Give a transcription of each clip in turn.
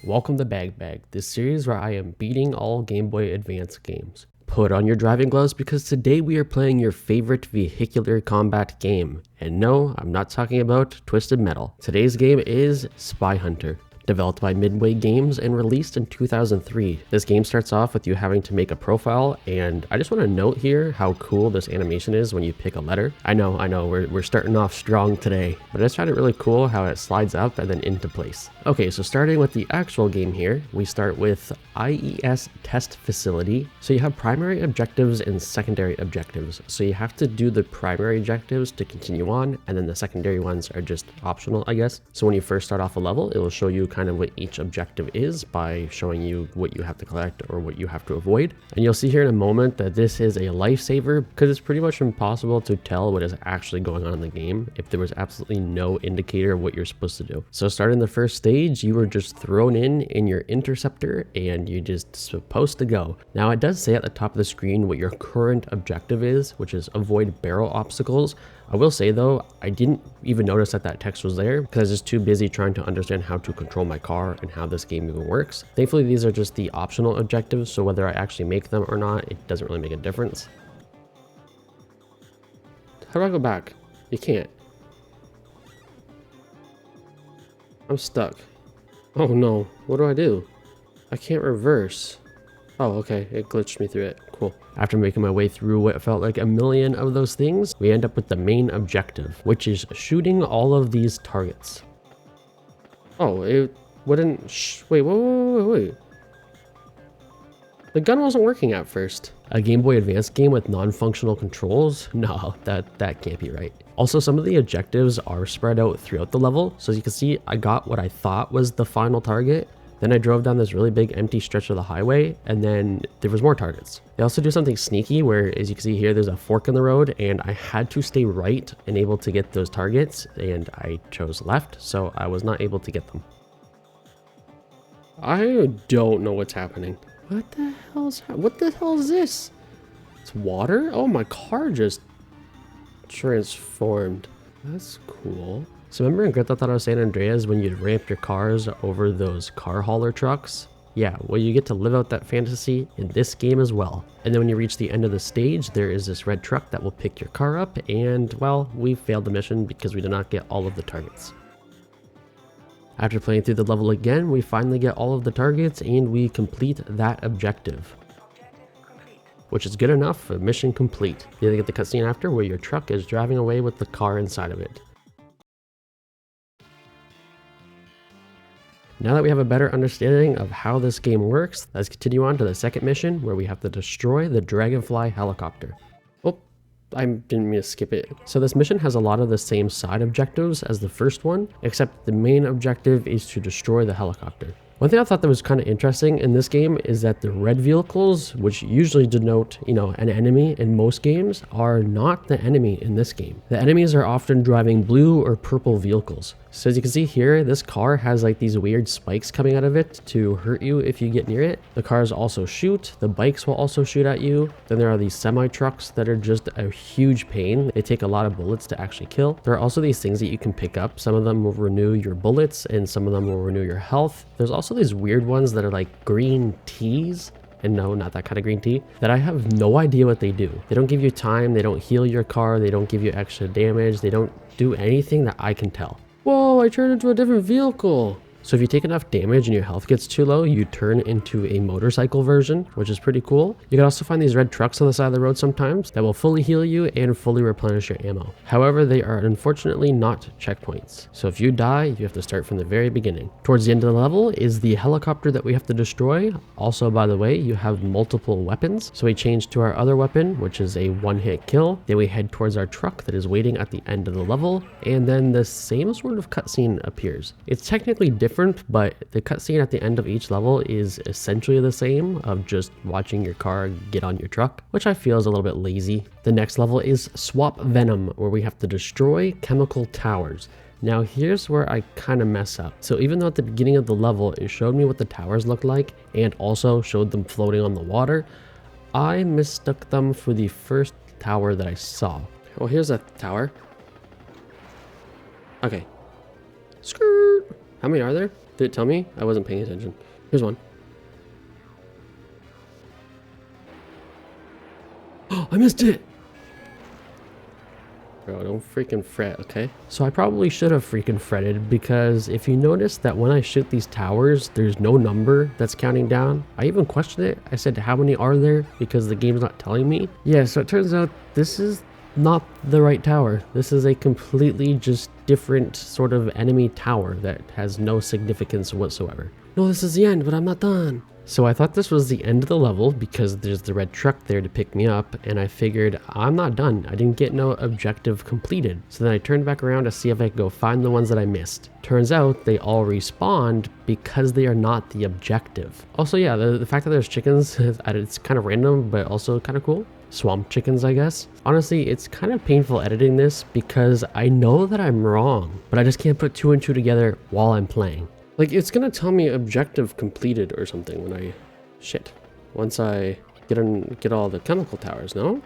Welcome to Bag, this series where I am beating all Game Boy Advance games. Put on your driving gloves because today we are playing your favorite vehicular combat game. And no, I'm not talking about Twisted Metal. Today's game is SpyHunter. Developed by Midway Games and released in 2003. This game starts off with you having to make a profile, and I just want to note here how cool this animation is when you pick a letter. I know, we're starting off strong today, but I just find it really cool how it slides up and then into place. Okay, so starting with the actual game here, we start with IES Test Facility. So you have primary objectives and secondary objectives. So you have to do the primary objectives to continue on, and then the secondary ones are just optional, I guess. So when you first start off a level, it will show you kind of what each objective is by showing you what you have to collect or what you have to avoid. And you'll see here in a moment that this is a lifesaver because it's pretty much impossible to tell what is actually going on in the game if there was absolutely no indicator of what you're supposed to do. So starting the first stage, you were just thrown in your interceptor and you're just supposed to go. Now it does say at the top of the screen what your current objective is, which is avoid barrel obstacles. I will say though, I didn't even notice that that text was there because I was just too busy trying to understand how to control my car and how this game even works. Thankfully, these are just the optional objectives, so whether I actually make them or not, it doesn't really make a difference. How do I go back? You can't. I'm stuck. Oh no, what do I do? I can't reverse. Oh, okay, it glitched me through it. Cool. After making my way through what felt like a million of those things, we end up with the main objective, which is shooting all of these targets. Oh, it wouldn't... wait. The gun wasn't working at first. A Game Boy Advance game with non-functional controls? No, that can't be right. Also, some of the objectives are spread out throughout the level. So as you can see, I got what I thought was the final target. Then I drove down this really big empty stretch of the highway, and then there was more targets. They also do something sneaky where, as you can see here, there's a fork in the road, and I had to stay right and able to get those targets, and I chose left, so I was not able to get them. I don't know what's happening. What the hell is this? It's water? Oh, my car just transformed. That's cool. So remember in Grand Theft Auto San Andreas when you'd ramp your cars over those car hauler trucks? Yeah, well, you get to live out that fantasy in this game as well. And then when you reach the end of the stage, there is this red truck that will pick your car up, and well, we failed the mission because we did not get all of the targets. After playing through the level again, we finally get all of the targets and we complete that objective, which is good enough for mission complete. You get the cutscene after where your truck is driving away with the car inside of it. Now that we have a better understanding of how this game works, let's continue on to the second mission where we have to destroy the Dragonfly helicopter. Oh, I didn't mean to skip it. So this mission has a lot of the same side objectives as the first one, except the main objective is to destroy the helicopter. One thing I thought that was kind of interesting in this game is that the red vehicles, which usually denote, an enemy in most games, are not the enemy in this game. The enemies are often driving blue or purple vehicles. So as you can see here, this car has like these weird spikes coming out of it to hurt you if you get near it. The cars also shoot, the bikes will also shoot at you. Then there are these semi-trucks that are just a huge pain. They take a lot of bullets to actually kill. There are also these things that you can pick up. Some of them will renew your bullets and some of them will renew your health. There's also these weird ones that are like green teas. And no, not that kind of green tea, that I have no idea what they do. They don't give you time, they don't heal your car, they don't give you extra damage, they don't do anything that I can tell. Whoa, I turned into a different vehicle. So if you take enough damage and your health gets too low, you turn into a motorcycle version, which is pretty cool. You can also find these red trucks on the side of the road sometimes that will fully heal you and fully replenish your ammo. However, they are unfortunately not checkpoints. So if you die, you have to start from the very beginning. Towards the end of the level is the helicopter that we have to destroy. Also, by the way, you have multiple weapons. So we change to our other weapon, which is a one-hit kill. Then we head towards our truck that is waiting at the end of the level. And then the same sort of cutscene appears. It's technically different, but the cutscene at the end of each level is essentially the same, of just watching your car get on your truck, which I feel is a little bit lazy. The next level is Swap Venom, where we have to destroy chemical towers. Now here's where I kind of mess up. So even though at the beginning of the level it showed me what the towers looked like and also showed them floating on the water, I mistook them for the first tower that I saw. Oh, here's a tower. Okay. Skirt. How many are there? Did it tell me? I wasn't paying attention. Here's one. Oh, I missed it! Bro, don't freaking fret, okay? So I probably should have freaking fretted, because if you notice that when I shoot these towers, there's no number that's counting down. I even questioned it. I said, how many are there? Because the game's not telling me. Yeah, so it turns out this is not the right tower. This is a completely just different sort of enemy tower that has no significance whatsoever. No, this is the end, but I'm not done. So I thought this was the end of the level because there's the red truck there to pick me up, and I figured I'm not done. I didn't get no objective completed. So then I turned back around to see if I could go find the ones that I missed. Turns out they all respawned because they are not the objective. Also, yeah, the fact that there's chickens, it's kind of random, but also kind of cool. Swamp chickens, I guess. Honestly, it's kind of painful editing this because I know that I'm wrong, but I just can't put 2 and 2 together while I'm playing. Like, it's gonna tell me objective completed or something when I... Shit. Once I get all the chemical towers, no?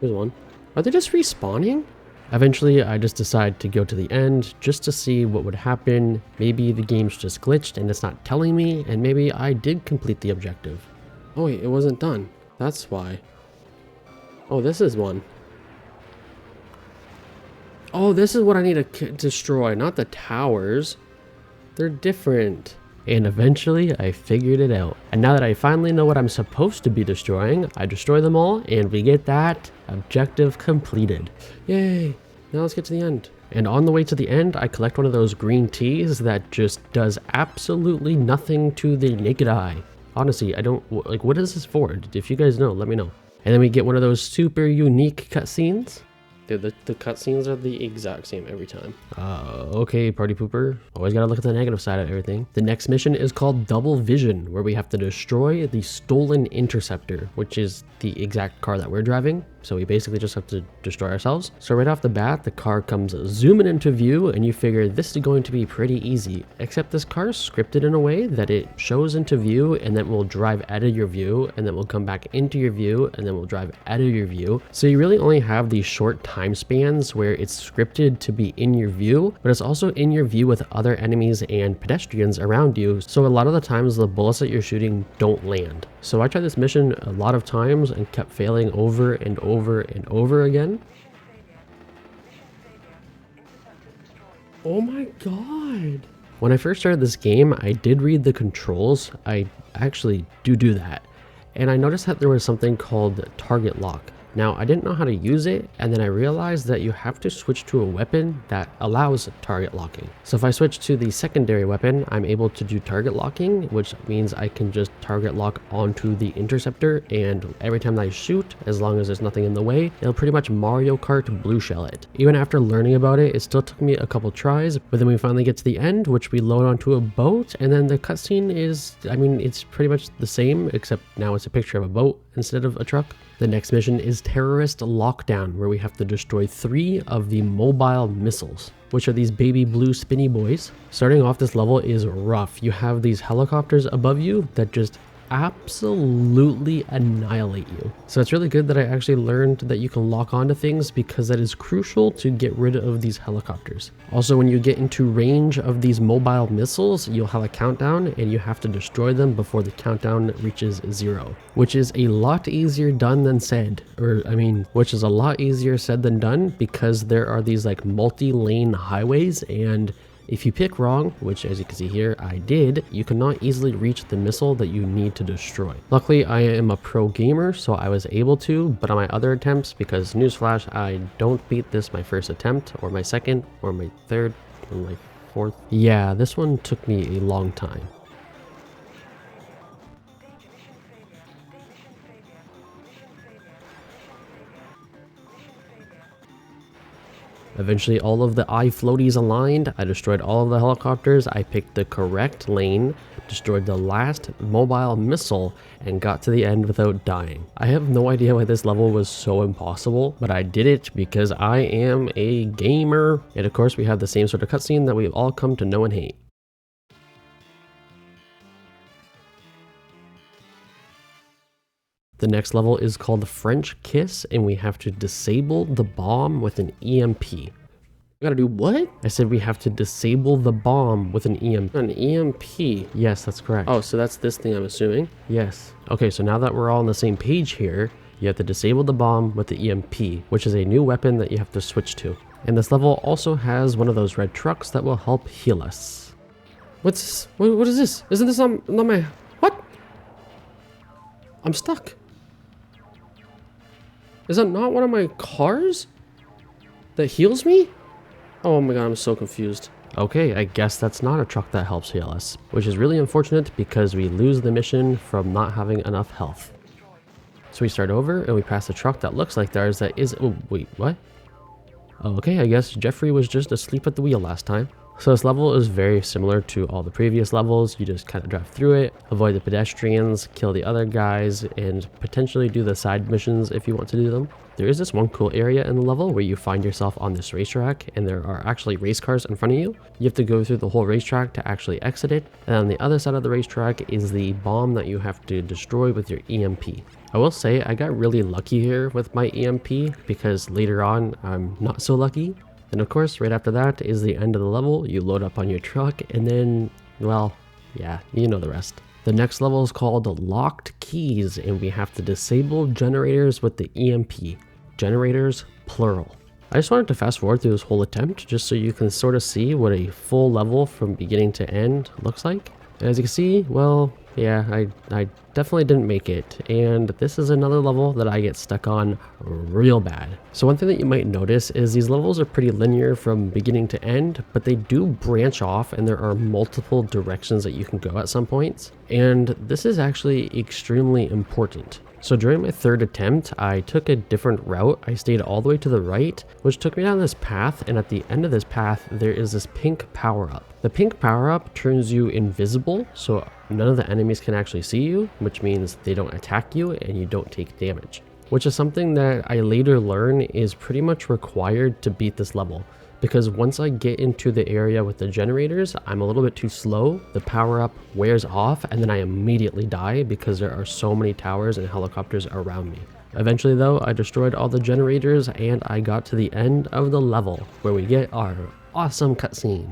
Here's one. Are they just respawning? Eventually, I just decide to go to the end just to see what would happen. Maybe the game's just glitched and it's not telling me, and maybe I did complete the objective. Oh wait, it wasn't done. That's why. Oh, this is one. Oh, this is what I need to destroy, not the towers. They're different. And eventually I figured it out. And now that I finally know what I'm supposed to be destroying, I destroy them all and we get that objective completed. Yay. Now let's get to the end. And on the way to the end, I collect one of those green teas that just does absolutely nothing to the naked eye. Honestly, I don't, like, what is this for? If you guys know, let me know. And then we get one of those super unique cutscenes. Dude, the cutscenes are the exact same every time. Okay, party pooper. Always gotta look at the negative side of everything. The next mission is called Double Vision, where we have to destroy the stolen interceptor, which is the exact car that we're driving. So we basically just have to destroy ourselves. So right off the bat, the car comes zooming into view, and you figure this is going to be pretty easy. Except this car is scripted in a way that it shows into view, and then will drive out of your view, and then will come back into your view, and then will drive out of your view. So you really only have these short time spans where it's scripted to be in your view, but it's also in your view with other enemies and pedestrians around you. So a lot of the times the bullets that you're shooting don't land. So I tried this mission a lot of times and kept failing over and over and over again. Oh my god. When I first started this game, I did read the controls. I actually do that. And I noticed that there was something called target lock. Now, I didn't know how to use it, and then I realized that you have to switch to a weapon that allows target locking. So if I switch to the secondary weapon, I'm able to do target locking, which means I can just target lock onto the interceptor, and every time I shoot, as long as there's nothing in the way, it'll pretty much Mario Kart blue shell it. Even after learning about it, it still took me a couple tries, but then we finally get to the end, which we load onto a boat, and then the cutscene is, I mean, it's pretty much the same, except now it's a picture of a boat instead of a truck. The next mission is Terrorist Lockdown, where we have to destroy 3 of the mobile missiles, which are these baby blue spinny boys. Starting off, this level is rough. You have these helicopters above you that just absolutely annihilate you. So it's really good that I actually learned that you can lock onto things, because that is crucial to get rid of these helicopters. Also, when you get into range of these mobile missiles, you'll have a countdown and you have to destroy them before the countdown reaches 0, which is a lot easier done than said. Which is a lot easier said than done, because there are these like multi-lane highways, and if you pick wrong, which as you can see here, I did, you cannot easily reach the missile that you need to destroy. Luckily, I am a pro gamer, so I was able to, but on my other attempts, because newsflash, I don't beat this my first attempt, or my second, or my third, or my fourth. Yeah, this one took me a long time. Eventually, all of the eye floaties aligned. I destroyed all of the helicopters. I picked the correct lane, destroyed the last mobile missile, and got to the end without dying. I have no idea why this level was so impossible, but I did it because I am a gamer. And of course, we have the same sort of cutscene that we've all come to know and hate. The next level is called French Kiss, and we have to disable the bomb with an EMP. We gotta do what? I said we have to disable the bomb with an EMP. An EMP. Yes, that's correct. Oh, so that's this thing, I'm assuming. Yes. Okay, so now that we're all on the same page here, you have to disable the bomb with the EMP, which is a new weapon that you have to switch to. And this level also has one of those red trucks that will help heal us. What's this? What is this? Isn't this not my... What? I'm stuck. Is that not one of my cars that heals me? Oh my god, I'm so confused. Okay, I guess that's not a truck that helps heal us, which is really unfortunate because we lose the mission from not having enough health. So we start over and we pass a truck that looks like theirs that is... Oh, wait, what? Oh, okay, I guess Jeffrey was just asleep at the wheel last time. So this level is very similar to all the previous levels. You just kind of drive through it, avoid the pedestrians, kill the other guys, and potentially do the side missions if you want to do them. There is this one cool area in the level where you find yourself on this racetrack and there are actually race cars in front of you. You have to go through the whole racetrack to actually exit it. And on the other side of the racetrack is the bomb that you have to destroy with your EMP. I will say I got really lucky here with my EMP because later on I'm not so lucky. And of course, right after that is the end of the level. You load up on your truck and then, well, yeah, you know the rest. The next level is called Locked Keys, and we have to disable generators with the EMP. Generators, plural. I just wanted to fast forward through this whole attempt just so you can sort of see what a full level from beginning to end looks like. And as you can see, well, yeah, I definitely didn't make it, and this is another level that I get stuck on real bad. So one thing that you might notice is these levels are pretty linear from beginning to end, but they do branch off and there are multiple directions that you can go at some points, and this is actually extremely important. So during my third attempt, I took a different route. I stayed all the way to the right, which took me down this path, and at the end of this path, there is this pink power-up. The pink power-up turns you invisible, so none of the enemies can actually see you, which means they don't attack you and you don't take damage. Which is something that I later learn is pretty much required to beat this level. Because once I get into the area with the generators, I'm a little bit too slow, the power-up wears off, and then I immediately die because there are so many towers and helicopters around me. Eventually though, I destroyed all the generators and I got to the end of the level, where we get our awesome cutscene.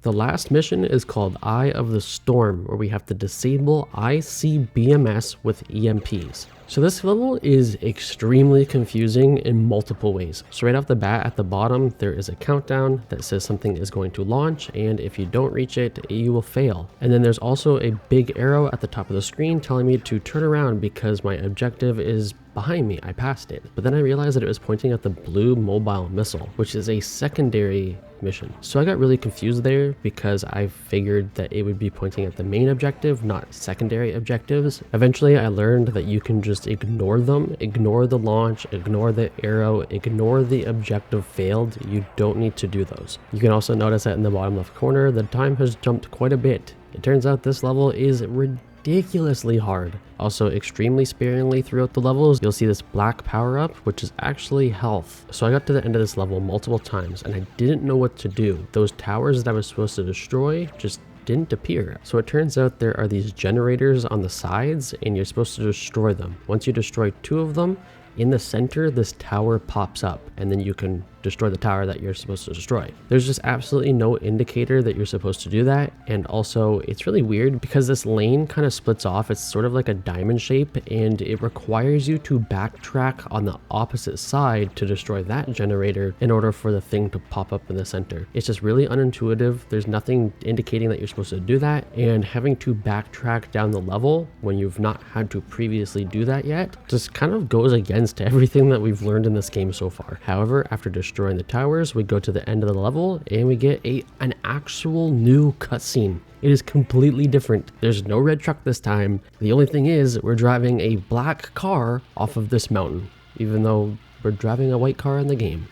The last mission is called Eye of the Storm, where we have to disable ICBMS with EMPs. So this level is extremely confusing in multiple ways. So right off the bat at the bottom, there is a countdown that says something is going to launch, and if you don't reach it, you will fail. And then there's also a big arrow at the top of the screen telling me to turn around because my objective is behind me. I passed it. But then I realized that it was pointing at the blue mobile missile, which is a secondary mission. So I got really confused there because I figured that it would be pointing at the main objective, not secondary objectives. Eventually I learned that you can just ignore them, ignore the launch, ignore the arrow, ignore the objective failed. You don't need to do those. You can also notice that in the bottom left corner, the time has jumped quite a bit. It turns out this level is ridiculously hard. Also extremely sparingly throughout the levels, you'll see this black power up, which is actually health. So I got to the end of this level multiple times and I didn't know what to do. Those towers that I was supposed to destroy just didn't appear. So it turns out there are these generators on the sides and you're supposed to destroy them. Once you destroy 2 of them, in the center this tower pops up and then you can destroy the tower that you're supposed to destroy. There's just absolutely no indicator that you're supposed to do that, and also it's really weird because this lane kind of splits off. It's sort of like a diamond shape and it requires you to backtrack on the opposite side to destroy that generator in order for the thing to pop up in the center. It's just really unintuitive. There's nothing indicating that you're supposed to do that, and having to backtrack down the level when you've not had to previously do that yet just kind of goes against everything that we've learned in this game so far. However, after destroying the towers, we go to the end of the level and we get an actual new cutscene. It is completely different. There's no red truck this time. The only thing is we're driving a black car off of this mountain, even though we're driving a white car in the game.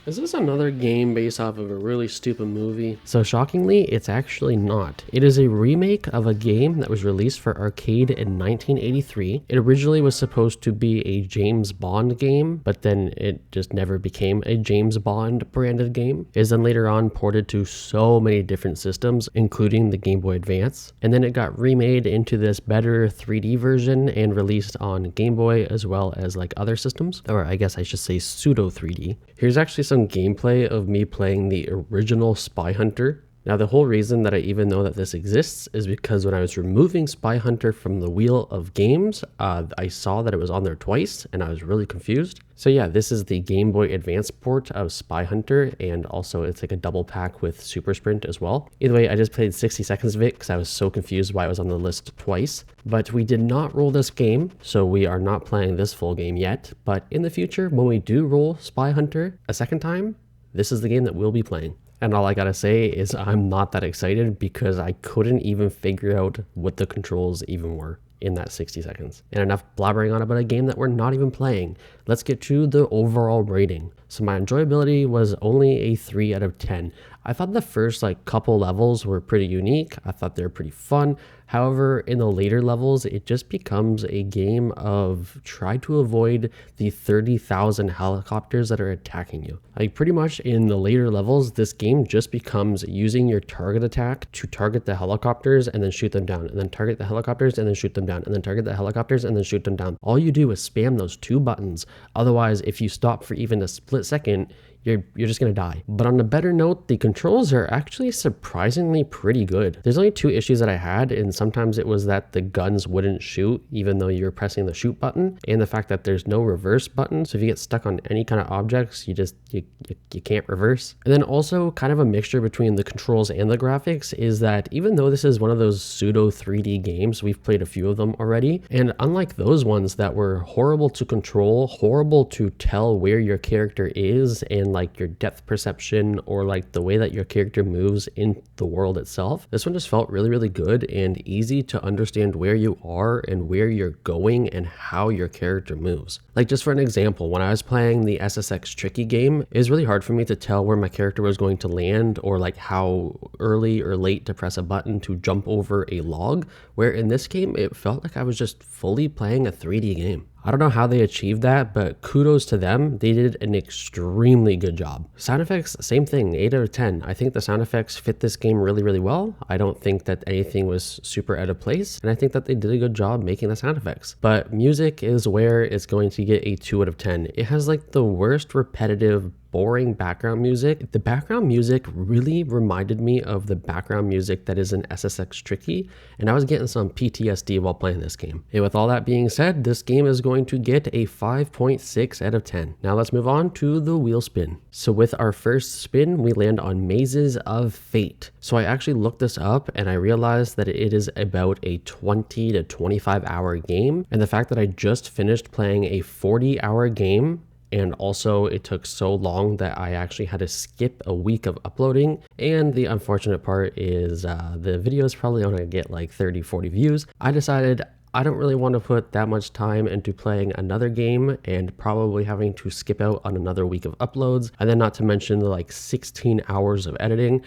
Is this another game based off of a really stupid movie? So shockingly, it's actually not. It is a remake of a game that was released for arcade in 1983. It originally was supposed to be a James Bond game, but then it just never became a James Bond branded game. It is then later on ported to so many different systems, including the Game Boy Advance. And then it got remade into this better 3D version and released on Game Boy as well as like other systems, or I guess I should say pseudo 3D. Here's actually some gameplay of me playing the original SpyHunter. Now the whole reason that I even know that this exists is because when I was removing SpyHunter from the wheel of games, I saw that it was on there twice and I was really confused. So yeah, this is the Game Boy Advance port of SpyHunter, and also it's like a double pack with Super Sprint as well. Either way, I just played 60 seconds of it because I was so confused why it was on the list twice. But we did not roll this game, so we are not playing this full game yet. But in the future, when we do roll SpyHunter a second time, this is the game that we'll be playing. And all I gotta say is I'm not that excited because I couldn't even figure out what the controls even were in that 60 seconds. And enough blabbering on about a game that we're not even playing. Let's get to the overall rating. So my enjoyability was only a 3 out of 10. I thought the first like couple levels were pretty unique. I thought they were pretty fun. However, in the later levels, it just becomes a game of try to avoid the 30,000 helicopters that are attacking you. Like pretty much in the later levels, this game just becomes using your target attack to target the helicopters and then shoot them down, and then target the helicopters and then shoot them down, and then target the helicopters and then shoot them down. All you do is spam those two buttons. Otherwise, if you stop for even a split second, you're just gonna die. But on a better note, the controls are actually surprisingly pretty good. There's only two issues that I had, and sometimes it was that the guns wouldn't shoot even though you're pressing the shoot button, and the fact that there's no reverse button. So if you get stuck on any kind of objects, you can't reverse. And then also kind of a mixture between the controls and the graphics is that even though this is one of those pseudo 3D games, we've played a few of them already, and unlike those ones that were horrible to control, horrible to tell where your character is, and like your depth perception or like the way that your character moves in the world itself, this one just felt really, really good and easy to understand where you are and where you're going and how your character moves. Like just for an example, when I was playing the SSX Tricky game, it was really hard for me to tell where my character was going to land or like how early or late to press a button to jump over a log, where in this game, it felt like I was just fully playing a 3D game. I don't know how they achieved that, but kudos to them. They did an extremely good job. Sound effects, same thing, 8 out of 10. I think the sound effects fit this game really, really well. I don't think that anything was super out of place, and I think that they did a good job making the sound effects. But music is where it's going to get a 2 out of 10. It has like the worst repetitive, boring background music. The background music really reminded me of the background music that is in SSX Tricky, and I was getting some PTSD while playing this game. And with all that being said, this game is going to get a 5.6 out of 10. Now let's move on to the wheel spin. So with our first spin, we land on Mazes of Fate. So I actually looked this up and I realized that it is about a 20 to 25 hour game. And the fact that I just finished playing a 40-hour game, and also it took so long that I actually had to skip a week of uploading. And the unfortunate part is the video is probably only gonna get like 30-40 views. I decided I don't really want to put that much time into playing another game and probably having to skip out on another week of uploads, and then not to mention the like 16 hours of editing.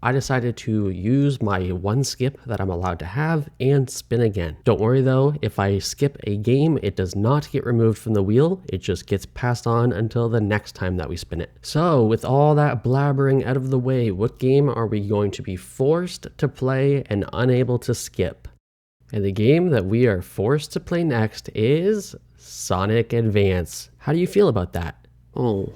I decided to use my one skip that I'm allowed to have and spin again. Don't worry though, if I skip a game, it does not get removed from the wheel. It just gets passed on until the next time that we spin it. So with all that blabbering out of the way, what game are we going to be forced to play and unable to skip? And the game that we are forced to play next is Sonic Advance. How do you feel about that? Oh,